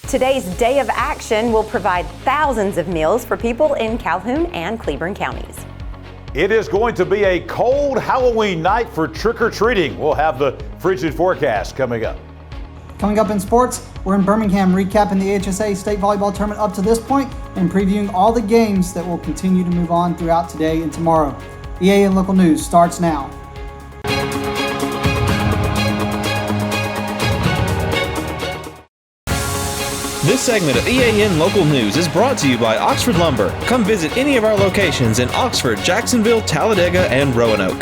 Today's Day of Action will provide thousands of meals for people in Calhoun and Cleburne counties. It is going to be a cold Halloween night for trick-or-treating. We'll have the frigid forecast coming up. Coming up in sports, we're in Birmingham recapping the HSA State Volleyball Tournament up to this point and previewing all the games that will continue to move on throughout today and tomorrow. EAN Local News starts now. This segment of EAN Local News is brought to you by Oxford Lumber. Come visit any of our locations in Oxford, Jacksonville, Talladega, and Roanoke.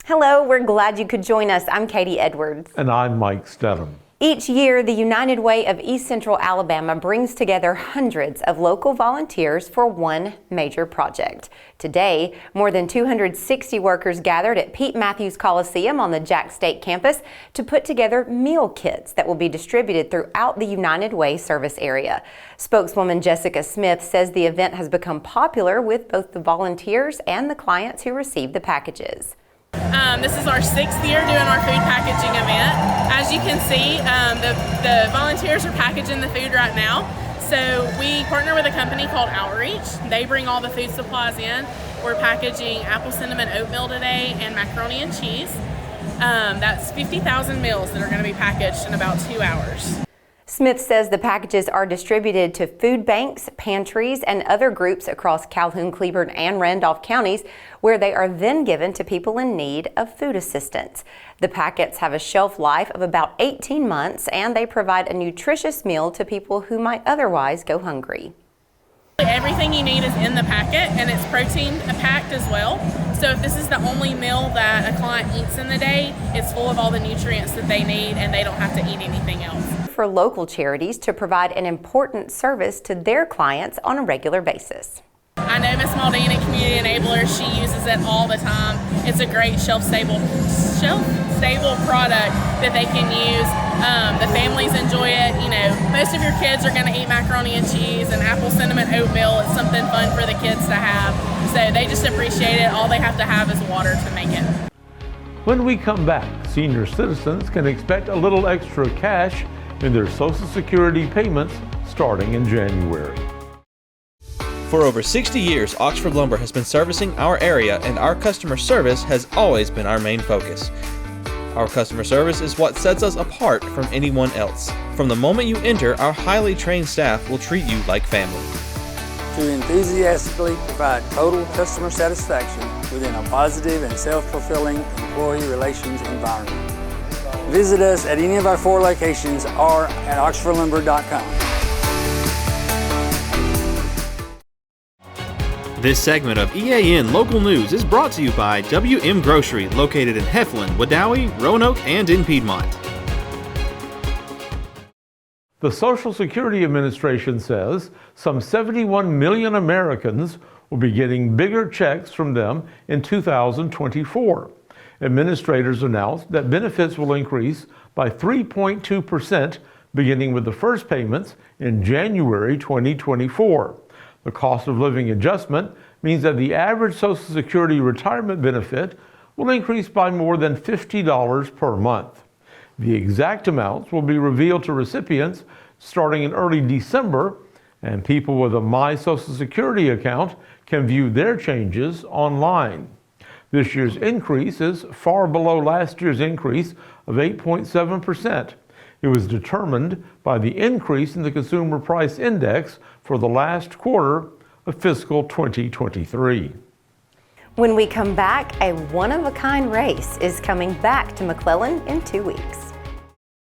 Hello, we're glad you could join us. I'm Katie Edwards. And I'm Mike Stedham. Each year, the United Way of East Central Alabama brings together hundreds of local volunteers for one major project. Today, more than 260 workers gathered at Pete Matthews Coliseum on the Jack State campus to put together meal kits that will be distributed throughout the United Way service area. Spokeswoman Jessica Smith says the event has become popular with both the volunteers and the clients who receive the packages. This is our 6th year doing our food packaging event. As you can see, the volunteers are packaging the food right now. So we partner with a company called Outreach. They bring all the food supplies in. We're packaging apple cinnamon oatmeal today and macaroni and cheese. That's 50,000 meals that are going to be packaged in about 2 hours. Smith says the packages are distributed to food banks, pantries, and other groups across Calhoun, Cleburne, and Randolph counties, where they are then given to people in need of food assistance. The packets have a shelf life of about 18 months, and they provide a nutritious meal to people who might otherwise go hungry. Everything you need is in the packet, and it's protein packed as well. So if this is the only meal that a client eats in the day, it's full of all the nutrients that they need, and they don't have to eat anything else. For local charities to provide an important service to their clients on a regular basis. I know Miss Maldini, Community Enabler, she uses it all the time. It's a great shelf-stable product that they can use. The families enjoy it. You know, most of your kids are going to eat macaroni and cheese and apple cinnamon oatmeal. It's something fun for the kids to have. So they just appreciate it. All they have to have is water to make it. When we come back, senior citizens can expect a little extra cash in their Social Security payments starting in January. For over 60 years, Oxford Lumber has been servicing our area, and our customer service has always been our main focus. Our customer service is what sets us apart from anyone else. From the moment you enter, our highly trained staff will treat you like family. To enthusiastically provide total customer satisfaction within a positive and self-fulfilling employee relations environment. Visit us at any of our 4 locations or at oxfordlumber.com. This segment of EAN Local News is brought to you by WM Grocery, located in Heflin, Wadowee, Roanoke, and in Piedmont. The Social Security Administration says some 71 million Americans will be getting bigger checks from them in 2024. Administrators announced that benefits will increase by 3.2% beginning with the first payments in January 2024. The cost of living adjustment means that the average Social Security retirement benefit will increase by more than $50 per month. The exact amounts will be revealed to recipients starting in early December, and people with a My Social Security account can view their changes online. This year's increase is far below last year's increase of 8.7%. It was determined by the increase in the Consumer Price Index for the last quarter of fiscal 2023. When we come back, a one-of-a-kind race is coming back to McClellan in 2 weeks.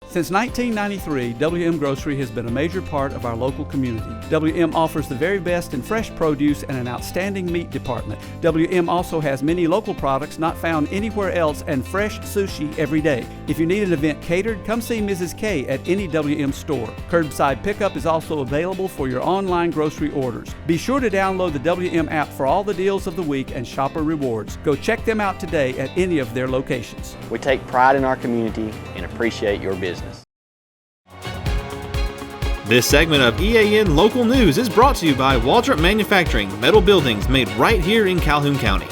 Since 1993, WM Grocery has been a major part of our local community. WM offers the very best in fresh produce and an outstanding meat department. WM also has many local products not found anywhere else and fresh sushi every day. If you need an event catered, come see Mrs. K at any WM store. Curbside pickup is also available for your online grocery orders. Be sure to download the WM app for all the deals of the week and shopper rewards. Go check them out today at any of their locations. We take pride in our community and appreciate your business. This segment of EAN Local News is brought to you by Waldrop Manufacturing, metal buildings made right here in Calhoun County.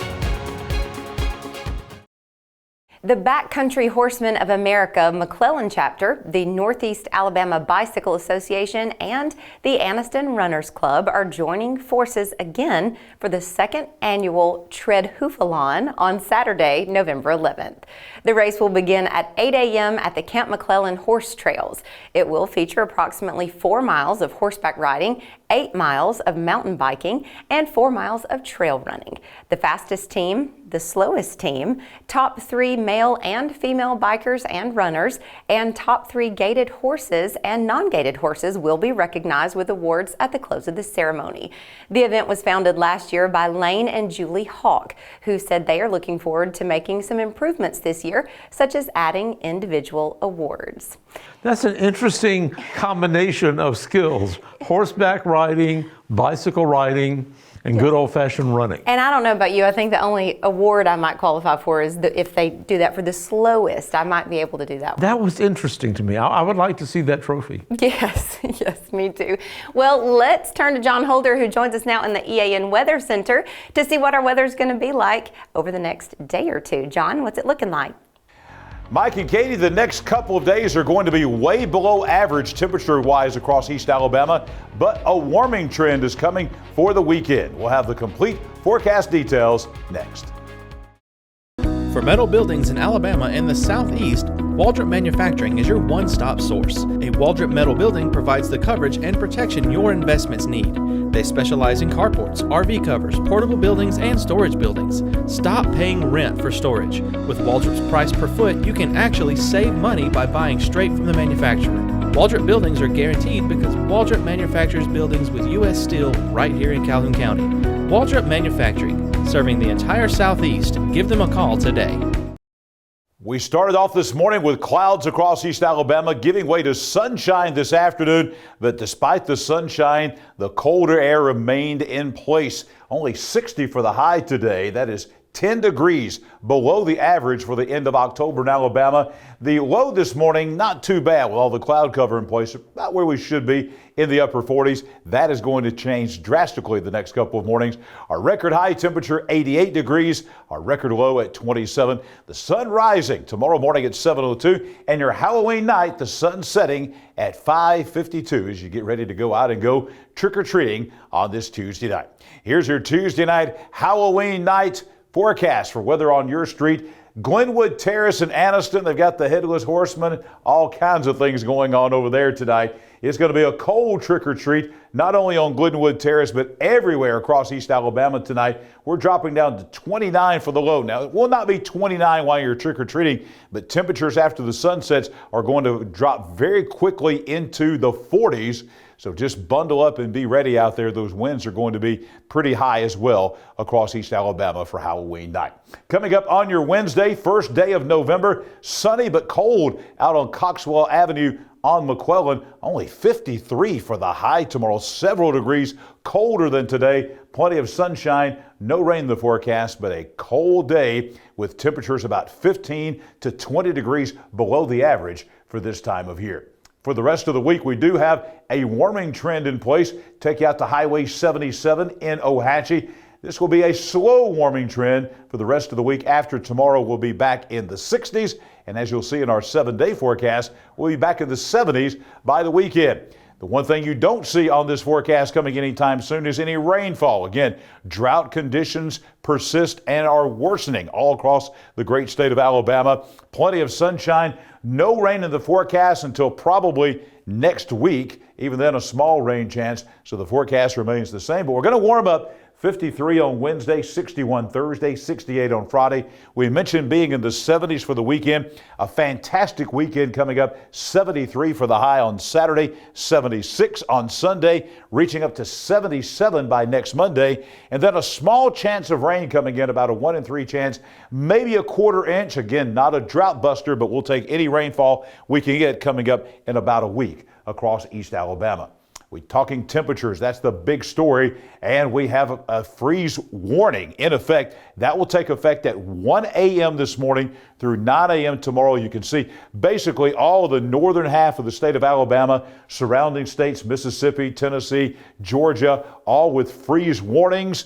The Backcountry Horsemen of America McClellan chapter, the Northeast Alabama Bicycle Association, and the Anniston Runners Club are joining forces again for the second annual Tread Hoofalon on Saturday, November 11th. The race will begin at 8 a.m. at the Camp McClellan Horse Trails. It will feature approximately 4 miles of horseback riding, 8 miles of mountain biking, and 4 miles of trail running. The fastest team, the slowest team, top 3 male and female bikers and runners, and top 3 gaited horses and non-gaited horses will be recognized with awards at the close of the ceremony. The event was founded last year by Lane and Julie Hawk, who said they are looking forward to making some improvements this year, such as adding individual awards. That's an interesting combination of skills: horseback riding, bicycle riding, and good old-fashioned running. And I don't know about you, I think the only award I might qualify for is if they do that for the slowest, I might be able to do that one. That was interesting to me. I would like to see that trophy. Yes, yes, me too. Well, let's turn to John Holder, who joins us now in the EAN Weather Center to see what our weather is going to be like over the next day or two. John, what's it looking like? Mike and Katie, the next couple of days are going to be way below average temperature-wise across East Alabama, but a warming trend is coming for the weekend. We'll have the complete forecast details next. For metal buildings in Alabama and the Southeast, Waldrop Manufacturing is your one-stop source. A Waldrop metal building provides the coverage and protection your investments need. They specialize in carports, RV covers, portable buildings, and storage buildings. Stop paying rent for storage. With Waldrop's price per foot, you can actually save money by buying straight from the manufacturer. Waldrop buildings are guaranteed because Waldrop manufactures buildings with U.S. steel right here in Calhoun County. Waldrop Manufacturing, serving the entire Southeast. Give them a call today. We started off this morning with clouds across East Alabama, giving way to sunshine this afternoon. But despite the sunshine, the colder air remained in place. Only 60 for the high today. That is 10 degrees below the average for the end of October in Alabama. The low this morning, not too bad with all the cloud cover in place, about where we should be in the upper 40s. That is going to change drastically the next couple of mornings. Our record high temperature, 88 degrees. Our record low at 27. The sun rising tomorrow morning at 7:02. And your Halloween night, the sun setting at 5:52 as you get ready to go out and go trick-or-treating on this Tuesday night. Here's your Tuesday night, Halloween night forecast for weather on your street. Glenwood Terrace and Anniston, they've got the Headless Horseman, all kinds of things going on over there tonight. It's going to be a cold trick-or-treat, not only on Glenwood Terrace, but everywhere across East Alabama tonight. We're dropping down to 29 for the low. Now, it will not be 29 while you're trick-or-treating, but temperatures after the sun sets are going to drop very quickly into the 40s. So just bundle up and be ready out there. Those winds are going to be pretty high as well across East Alabama for Halloween night. Coming up on your Wednesday, first day of November, sunny but cold out on Coxwell Avenue on McClellan. Only 53 for the high tomorrow, several degrees colder than today. Plenty of sunshine, no rain in the forecast, but a cold day with temperatures about 15 to 20 degrees below the average for this time of year. For the rest of the week, we do have a warming trend in place. Take you out to Highway 77 in Ohatchee. This will be a slow warming trend for the rest of the week. After tomorrow, we'll be back in the 60s. And as you'll see in our 7-day forecast, we'll be back in the 70s by the weekend. The one thing you don't see on this forecast coming anytime soon is any rainfall. Again, drought conditions persist and are worsening all across the great state of Alabama. Plenty of sunshine, no rain in the forecast until probably next week. Even then, a small rain chance, so the forecast remains the same. But we're going to warm up. 53 on Wednesday, 61 Thursday, 68 on Friday. We mentioned being in the 70s for the weekend. A fantastic weekend coming up. 73 for the high on Saturday, 76 on Sunday, reaching up to 77 by next Monday. And then a small chance of rain coming in, about a 1 in 3 chance, maybe a quarter inch. Again, not a drought buster, but we'll take any rainfall we can get coming up in about a week across East Alabama. We're talking temperatures. That's the big story. And we have a freeze warning in effect. That will take effect at 1 a.m. this morning through 9 a.m. tomorrow. You can see basically all of the northern half of the state of Alabama, surrounding states, Mississippi, Tennessee, Georgia, all with freeze warnings.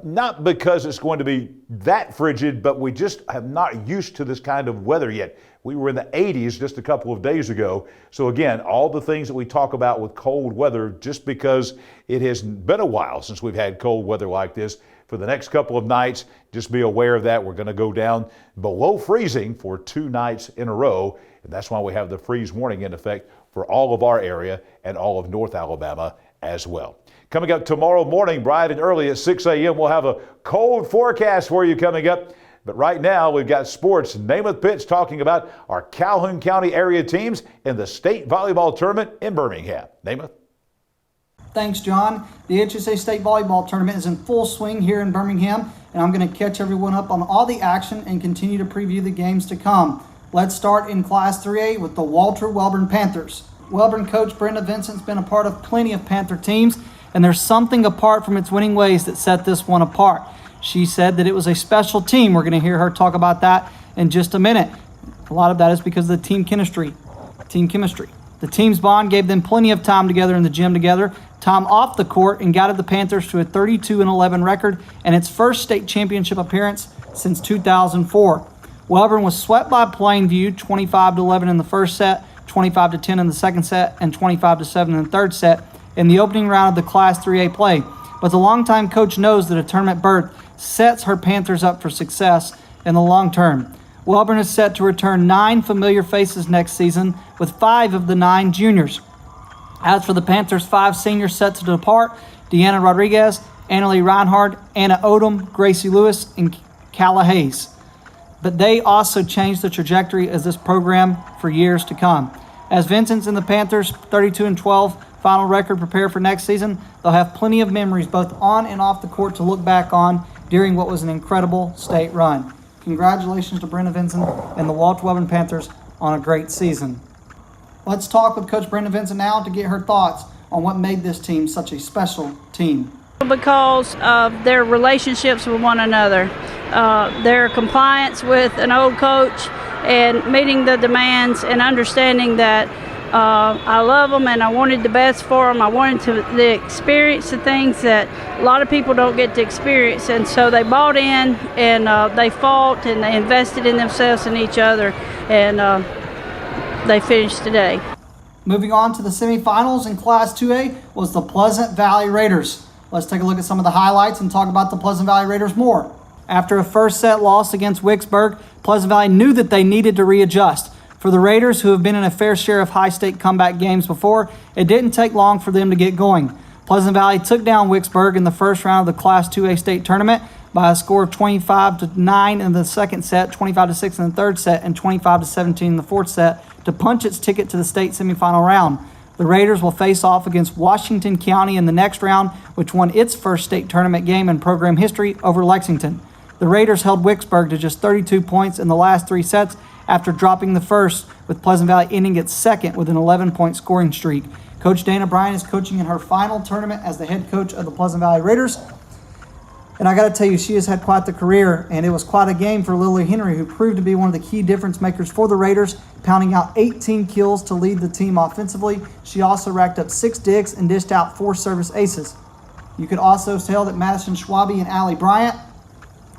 Not because it's going to be that frigid, but we just have not used to this kind of weather yet. We were in the 80s just a couple of days ago. So again, all the things that we talk about with cold weather, just because it has been a while since we've had cold weather like this, for the next couple of nights, just be aware of that. We're going to go down below freezing for 2 nights in a row. And that's why we have the freeze warning in effect for all of our area and all of North Alabama as well. Coming up tomorrow morning, bright and early at 6 a.m., we'll have a cold forecast for you coming up. But right now, we've got sports. Namath Pitts talking about our Calhoun County area teams in the state volleyball tournament in Birmingham. Namath? Thanks, John. The HSA State Volleyball Tournament is in full swing here in Birmingham, and I'm going to catch everyone up on all the action and continue to preview the games to come. Let's start in Class 3A with the Walter Welborn Panthers. Welborn coach Brenda Vincent's been a part of plenty of Panther teams, and there's something apart from its winning ways that set this one apart. She said that it was a special team. We're going to hear her talk about that in just a minute. A lot of that is because of the team chemistry. The team's bond gave them plenty of time together in the gym together, time off the court, and guided the Panthers to a 32-11 record and its first state championship appearance since 2004. Welborn was swept by Plainview 25-11 in the first set, 25-10 in the second set, and 25-7 in the third set in the opening round of the Class 3A play. But the longtime coach knows that a tournament berth sets her Panthers up for success in the long term. Welborn is set to return 9 familiar faces next season, with 5 of the 9 juniors. As for the Panthers' 5 seniors set to depart, Deanna Rodriguez, Annalie Reinhardt, Anna Odom, Gracie Lewis, and Calla Hayes. But they also changed the trajectory of this program for years to come. As Vincent's and the Panthers' 32-12 final record prepare for next season, they'll have plenty of memories both on and off the court to look back on during what was an incredible state run. Congratulations to Brenda Vincent and the Walter Welborn Panthers on a great season. Let's talk with Coach Brenda Vincent now to get her thoughts on what made this team such a special team. Because of their relationships with one another, their compliance with an old coach, and meeting the demands and understanding that I love them and I wanted the best for them. I wanted to experience the things that a lot of people don't get to experience, and so they bought in and they fought and they invested in themselves and each other, and they finished today. Moving on to the semifinals in Class 2A was the Pleasant Valley Raiders. Let's take a look at some of the highlights and talk about the Pleasant Valley Raiders more. After a first set loss against Wicksburg, Pleasant Valley knew that they needed to readjust. For the Raiders, who have been in a fair share of high-state comeback games before, it didn't take long for them to get going. Pleasant Valley took down Wicksburg in the first round of the Class 2A state tournament by a score of 25-9 in the second set, 25-6 in the third set, and 25-17 in the fourth set to punch its ticket to the state semifinal round. The Raiders will face off against Washington County in the next round, which won its first state tournament game in program history over Lexington. The Raiders held Wicksburg to just 32 points in the last 3 sets after dropping the first, with Pleasant Valley ending its second with an 11-point scoring streak. Coach Dana Bryan is coaching in her final tournament as the head coach of the Pleasant Valley Raiders. And I got to tell you, she has had quite the career, and it was quite a game for Lily Henry, who proved to be one of the key difference makers for the Raiders, pounding out 18 kills to lead the team offensively. She also racked up 6 digs and dished out 4 service aces. You could also tell that Madison Schwabe and Allie Bryant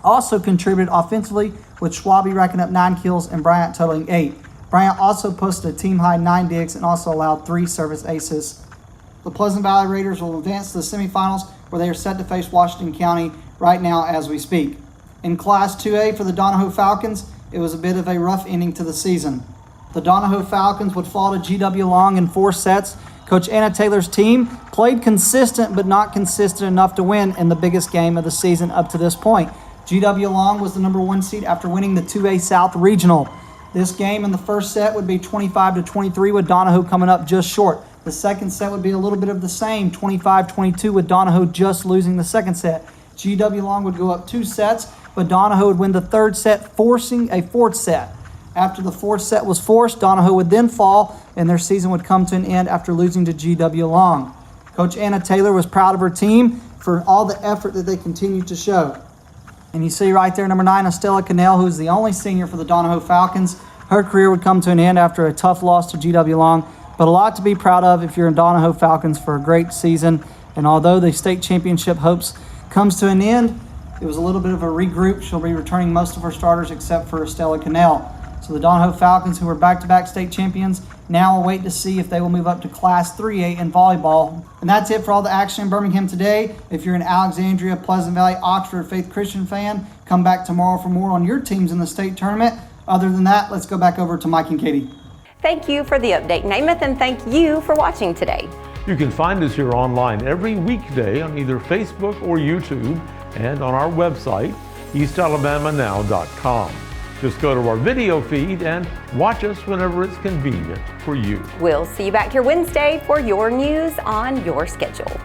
also contributed offensively, with Schwabe racking up 9 kills and Bryant totaling 8. Bryant also posted a team-high 9 digs and also allowed 3 service aces. The Pleasant Valley Raiders will advance to the semifinals, where they are set to face Washington County right now as we speak. In Class 2A for the Donahoe Falcons, it was a bit of a rough ending to the season. The Donahoe Falcons would fall to GW Long in 4 sets. Coach Anna Taylor's team played consistent but not consistent enough to win in the biggest game of the season up to this point. GW Long was the number 1 seed after winning the 2A South Regional. This game in the first set would be 25-23, with Donahoe coming up just short. The second set would be a little bit of the same, 25-22, with Donahoe just losing the second set. GW Long would go up 2 sets, but Donahoe would win the third set, forcing a 4th set. After the 4th set was forced, Donahoe would then fall, and their season would come to an end after losing to GW Long. Coach Anna Taylor was proud of her team for all the effort that they continued to show. And you see right there, number 9, Estella Cannell, who's the only senior for the Donahoe Falcons. Her career would come to an end after a tough loss to GW Long, but a lot to be proud of if you're in Donahoe Falcons for a great season. And although the state championship hopes comes to an end. It was a little bit of a regroup. She'll be returning most of her starters except for Estella Cannell. So the Donahoe Falcons, who are back-to-back state champions, now will wait to see if they will move up to Class 3A in volleyball. And that's it for all the action in Birmingham today. If you're an Alexandria, Pleasant Valley, Oxford, Faith Christian fan, come back tomorrow for more on your teams in the state tournament. Other than that, let's go back over to Mike and Katie. Thank you for the update, Namath, and thank you for watching today. You can find us here online every weekday on either Facebook or YouTube and on our website, eastalabamanow.com. Just go to our video feed and watch us whenever it's convenient for you. We'll see you back here Wednesday for your news on your schedule.